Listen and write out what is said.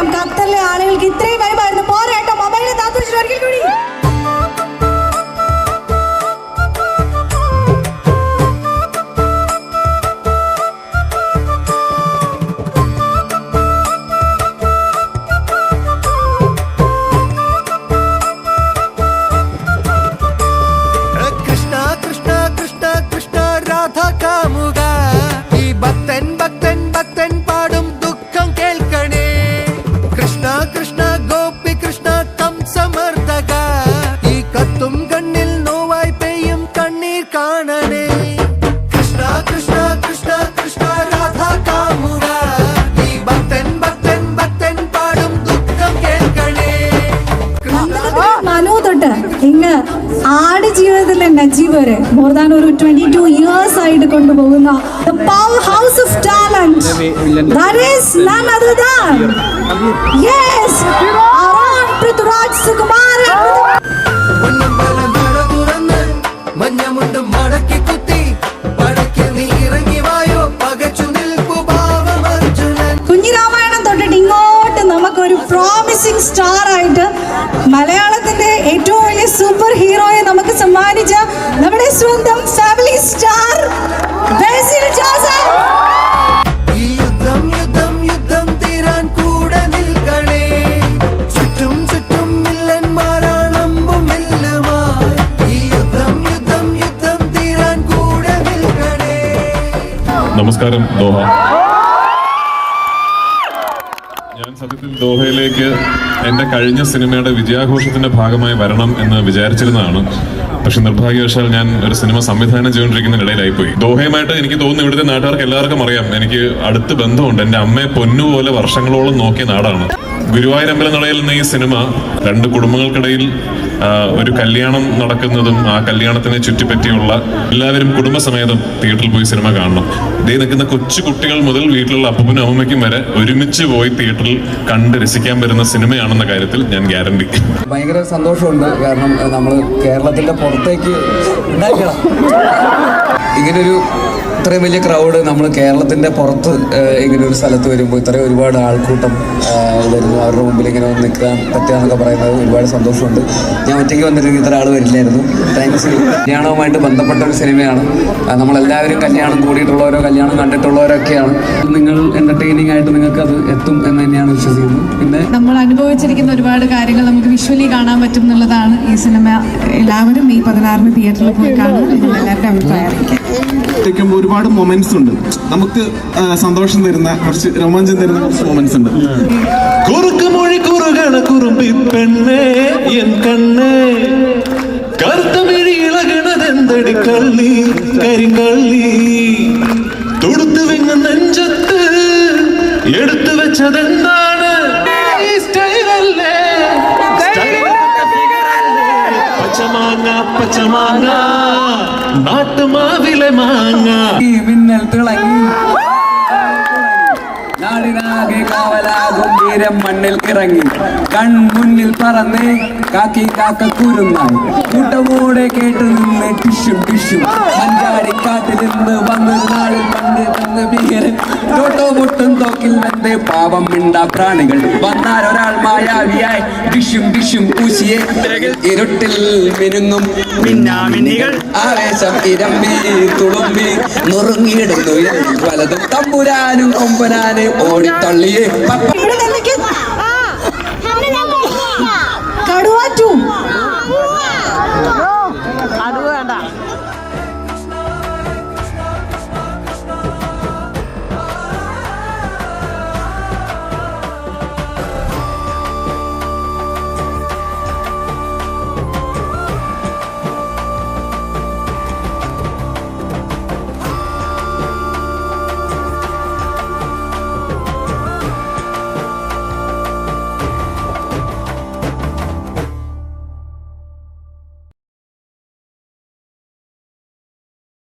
അറിയാം ഖത്തറിലെ ആളുകൾക്ക് ഇത്രയും വൈബായിരുന്നു. പോരാട്ടോ മൊബൈലിൽ താത്തു ഒരിക്കൽ കൂടി. ഇങ്ങ് ആട് ജീവിതത്തിലെ നജീബ് വരെ മോർ ദാൻ ഒരു 22 years ആയിട്ട് കൊണ്ടുപോകുന്ന the powerhouse of talent, that is none other than yes Aran Prithviraj Sukumaran. Kunjiramayanam തൊട്ടിട്ട് ഇങ്ങോട്ട് നമുക്കൊരു പ്രോമിസിംഗ് സ്റ്റാർ ആയിട്ട് മലയാളത്തിന്റെ ഏറ്റവും വലിയ സൂപ്പർ ഹീറോയെ നമുക്ക് സമ്മാനിച്ച നമ്മുടെ സ്വന്തം ഫാമിലി സ്റ്റാർ ബേസിൽ ജോസഫ്. നമസ്കാരം ദോഹ. ഞാൻ സത്യത്തിൽ ദോഹയിലേക്ക് എൻ്റെ കഴിഞ്ഞ സിനിമയുടെ വിജയാഘോഷത്തിന്റെ ഭാഗമായി വരണം എന്ന് വിചാരിച്ചിരുന്നതാണ്. പക്ഷെ നിർഭാഗ്യവശാൽ ഞാൻ ഒരു സിനിമ സംവിധാനം ചെയ്തുകൊണ്ടിരിക്കുന്നതിനിടയിലായിപ്പോയി. ദോഹയുമായിട്ട് എനിക്ക് തോന്നുന്നു ഇവിടുത്തെ നാട്ടുകാർക്ക് എല്ലാവർക്കും അറിയാം, എനിക്ക് അടുത്ത് ബന്ധമുണ്ട്. എൻ്റെ അമ്മയെ പൊന്നുപോലെ വർഷങ്ങളോളം നോക്കിയ നാടാണ്. ഗുരുവായൂരമ്പലം നടയിൽ എന്ന ഈ സിനിമ രണ്ട് കുടുംബങ്ങൾക്കിടയിൽ ഒരു കല്യാണം നടക്കുന്നതും ആ കല്യാണത്തിനെ ചുറ്റിപ്പറ്റിയുള്ള എല്ലാവരും കുടുംബസമേതം തിയേറ്ററിൽ പോയി സിനിമ കാണണം. ഇതേ നിൽക്കുന്ന കൊച്ചു കുട്ടികൾ മുതൽ വീട്ടിലുള്ള അപ്പനും അമ്മയ്ക്കും വരെ ഒരുമിച്ച് പോയി തിയേറ്ററിൽ കണ്ട് രസിക്കാൻ വരുന്ന സിനിമയാണെന്ന കാര്യത്തിൽ ഞാൻ ഗ്യാരണ്ടി. ഭയങ്കര സന്തോഷമുണ്ട്. കാരണം നമ്മൾ കേരളത്തിന്റെ പുറത്തേക്ക് ഉണ്ടാക്കണം ഇങ്ങനൊരു ഇത്രയും വലിയ ക്രൗഡ് നമ്മൾ കേരളത്തിൻ്റെ പുറത്ത് ഇങ്ങനെ ഒരു സ്ഥലത്ത് വരുമ്പോൾ ഇത്രയും ഒരുപാട് ആൾക്കൂട്ടം വരുന്നു. അവരുടെ മുമ്പിൽ ഇങ്ങനെ വന്ന് നിൽക്കാൻ പറ്റുക എന്നൊക്കെ പറയുന്നത് ഒരുപാട് സന്തോഷമുണ്ട്. ഞാൻ ഒറ്റയ്ക്ക് വന്നിരുന്നെങ്കിൽ ഇത്ര ആൾ വരില്ലായിരുന്നു. താങ്ക്സ്. കല്യാണവുമായിട്ട് ബന്ധപ്പെട്ട ഒരു സിനിമയാണ്. നമ്മളെല്ലാവരും കല്യാണം കൂടിയിട്ടുള്ളവരോ കല്യാണം കണ്ടിട്ടുള്ളവരൊക്കെയാണ്. നിങ്ങൾ എൻ്റർടൈനിങ് ആയിട്ട് നിങ്ങൾക്ക് അത് എത്തും എന്ന് തന്നെയാണ് വിശ്വസിക്കുന്നത്. പിന്നെ നമ്മൾ അനുഭവിച്ചിരിക്കുന്ന ഒരുപാട് കാര്യങ്ങൾ നമുക്ക് വിഷ്വലി കാണാൻ പറ്റും എന്നുള്ളതാണ് ഈ സിനിമ. എല്ലാവരും ഈ 16 തിയേറ്ററിൽ പോയി കാണും. എല്ലാവരുടെ അഭിപ്രായം അറിയിക്കാം. ഒരുപാട് മൊമെന്റ്സ് ഉണ്ട്. നമുക്ക് സന്തോഷം തരുന്ന കുറച്ച് രോമാഞ്ചം തരുന്ന കുറച്ച് മൊമെന്റ്സ് ഉണ്ട്. കുറുക്കുമൊഴി കുറുകണ കുറുമ്പി പെണ്ണേ എൻ കണ്ണേ കറുത്ത മിഴി ഇളകണതെന്തടി കള്ളി കരിങ്കള്ളി തൊടുത്തു വിങ്ങ നെഞ്ചത്ത് എടുത്തു വെച്ചതെന്താണ് പച്ചമാങ്ങ പച്ചമാങ്ങ നാട്ടുമാവിലെ മാങ്ങ മിന്നൽ തിളങ്ങി നാടിനാകെ കാവലാകും വീരം മണ്ണിൽ ഇറങ്ങി കൺമുന്നിൽ പറന്ന് കാക്കി കാക്ക കുരുന്നായി കൂട്ടമോടെ കേട്ടു നിന്ന് ടിഷും ടിഷും മഞ്ചാടിക്കാട്ടിൽ നിന്ന് വന്നൊരു നാളിൽ പണ്ട് തന്ന് ഭീകരൻ തോട്ടോ മുട്ടും തോക്കിൽ വന്ന് പാവം മിണ്ട പ്രാണികൾ വന്നാലൊരാൾ മായാവിയായി ടിഷും ടിഷും പൂശിയെ ഇരുട്ടിൽ മിനുങ്ങും മിന്നാമിന്നികൾ ആവേശം ഇരമ്പി തുളുമ്പി നുറുങ്ങിയിടുന്നു വലതും തമ്പുരാനും കൊമ്പനാനും ഓടിത്തള്ളിയേ